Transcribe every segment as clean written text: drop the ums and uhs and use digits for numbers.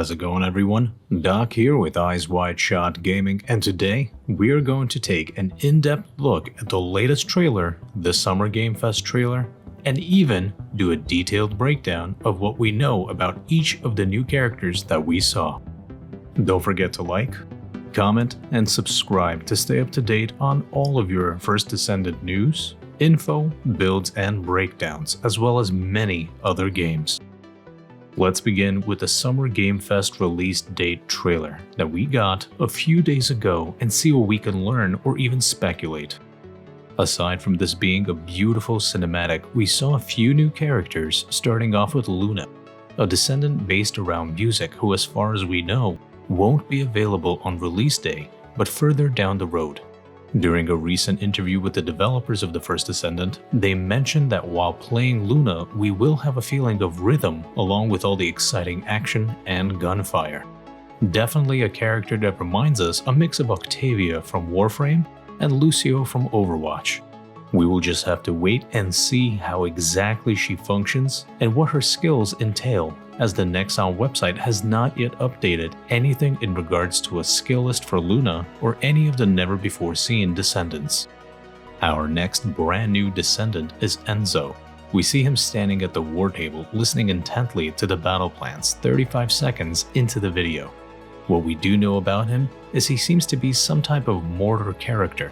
How's it going, everyone? Doc here with Eyes Wide Shot Gaming, and today we are going to take an in-depth look at the latest trailer, the Summer Game Fest trailer, and even do a detailed breakdown of what we know about each of the new characters that we saw. Don't forget to like, comment, and subscribe to stay up to date on all of your First Descendant news, info, builds, and breakdowns, as well as many other games. Let's begin with the Summer Game Fest release date trailer that we got a few days ago and see what we can learn or even speculate. Aside from this being a beautiful cinematic, we saw a few new characters, starting off with Luna, a descendant based around music who, as far as we know, won't be available on release day, but further down the road. During a recent interview with the developers of the First Descendant, they mentioned that while playing Luna, we will have a feeling of rhythm along with all the exciting action and gunfire. Definitely a character that reminds us a mix of Octavia from Warframe and Lucio from Overwatch. We will just have to wait and see how exactly she functions and what her skills entail, as the Nexon website has not yet updated anything in regards to a skill list for Luna or any of the never-before-seen descendants. Our next brand new descendant is Enzo. We see him standing at the war table listening intently to the battle plans 35 seconds into the video. What we do know about him is he seems to be some type of mortar character.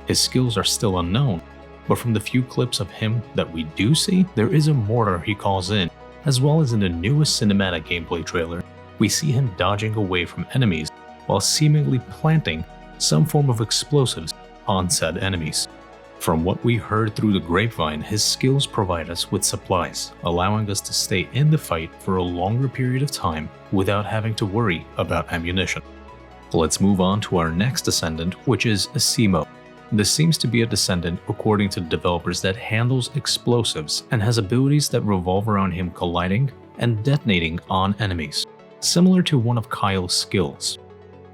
His skills are still unknown, but from the few clips of him that we do see, there is a mortar he calls in, as well as in the newest cinematic gameplay trailer, we see him dodging away from enemies while seemingly planting some form of explosives on said enemies. From what we heard through the grapevine, his skills provide us with supplies, allowing us to stay in the fight for a longer period of time without having to worry about ammunition. Let's move on to our next descendant, which is Asimo. This seems to be a descendant, according to the developers, that handles explosives and has abilities that revolve around him colliding and detonating on enemies, similar to one of Kyle's skills.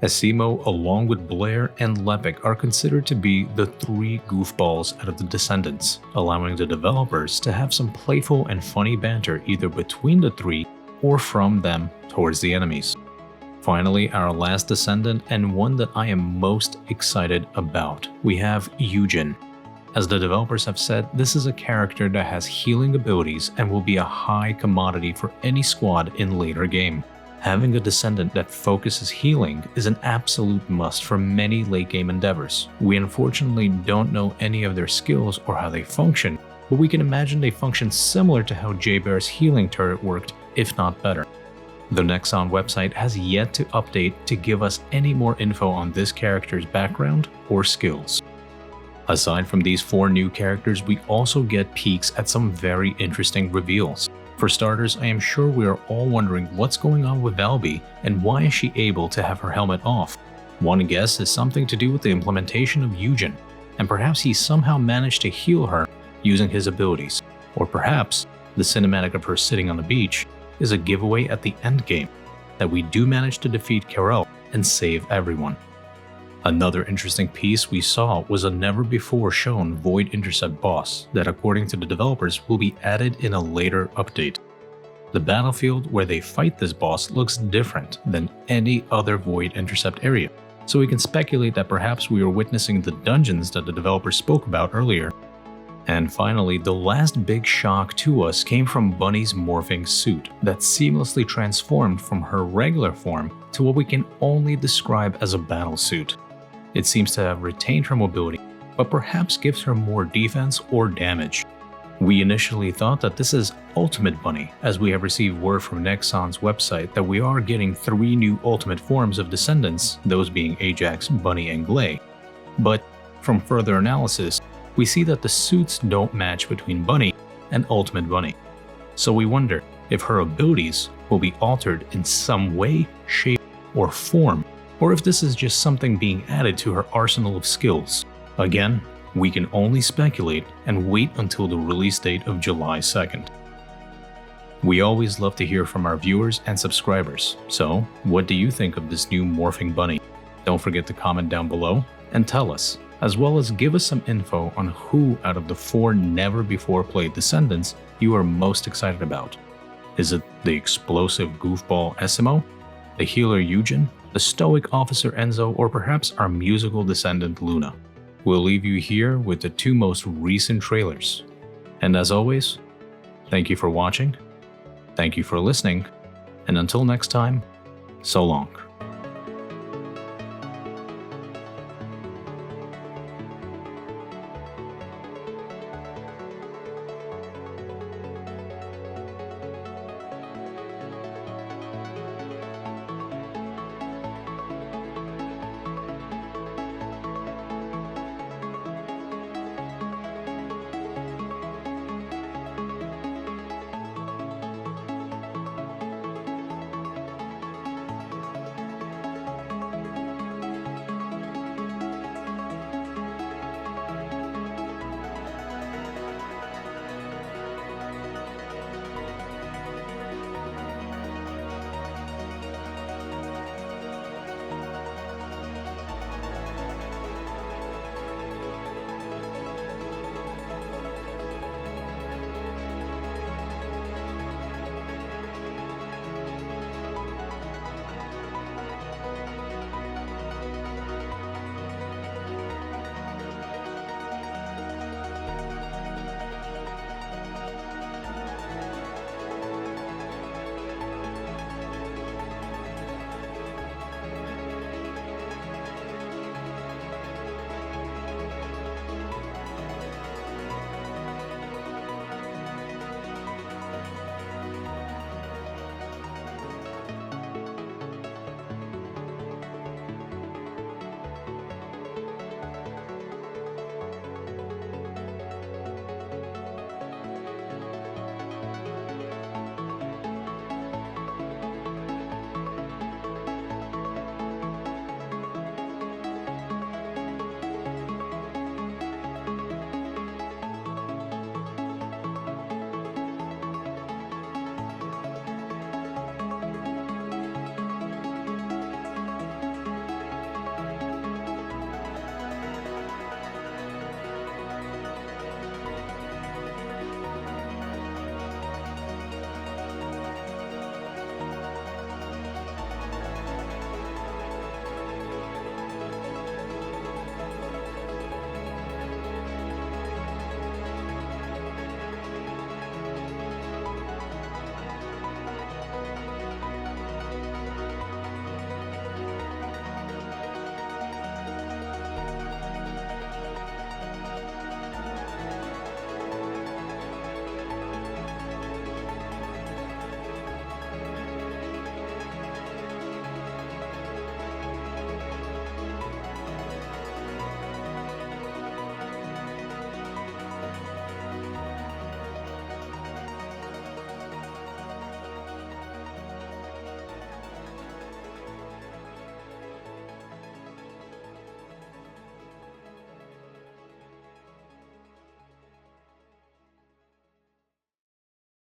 Asimo, along with Blair and Lepic, are considered to be the three goofballs out of the descendants, allowing the developers to have some playful and funny banter either between the three or from them towards the enemies. Finally, our last descendant, and one that I am most excited about, we have Eugen. As the developers have said, this is a character that has healing abilities and will be a high commodity for any squad in later game. Having a descendant that focuses healing is an absolute must for many late game endeavors. We unfortunately don't know any of their skills or how they function, but we can imagine they function similar to how J-Bear's healing turret worked, if not better. The Nexon website has yet to update to give us any more info on this character's background or skills. Aside from these four new characters, we also get peeks at some very interesting reveals. For starters, I am sure we are all wondering what's going on with Valby and why is she able to have her helmet off. One guess is something to do with the implementation of Eugen, and perhaps he somehow managed to heal her using his abilities. Or perhaps the cinematic of her sitting on the beach is a giveaway at the end game that we do manage to defeat Carell and save everyone. Another interesting piece we saw was a never-before-shown Void Intercept boss that, according to the developers, will be added in a later update. The battlefield where they fight this boss looks different than any other Void Intercept area, so we can speculate that perhaps we are witnessing the dungeons that the developers spoke about earlier. And finally, the last big shock to us came from Bunny's morphing suit that seamlessly transformed from her regular form to what we can only describe as a battle suit. It seems to have retained her mobility, but perhaps gives her more defense or damage. We initially thought that this is Ultimate Bunny, as we have received word from Nexon's website that we are getting 3 new ultimate forms of descendants, those being Ajax, Bunny, and Glay. But from further analysis, we see that the suits don't match between Bunny and Ultimate Bunny. So we wonder if her abilities will be altered in some way, shape, or form, or if this is just something being added to her arsenal of skills. Again, we can only speculate and wait until the release date of July 2nd. We always love to hear from our viewers and subscribers, so what do you think of this new morphing bunny? Don't forget to comment down below and tell us, as well as give us some info on who out of the 4 never-before-played descendants you are most excited about. Is it the explosive goofball Asimo? the healer Eugen, the stoic officer Enzo, or perhaps our musical descendant Luna. We'll leave you here with the two most recent trailers. And as always, thank you for watching, thank you for listening, and until next time, so long.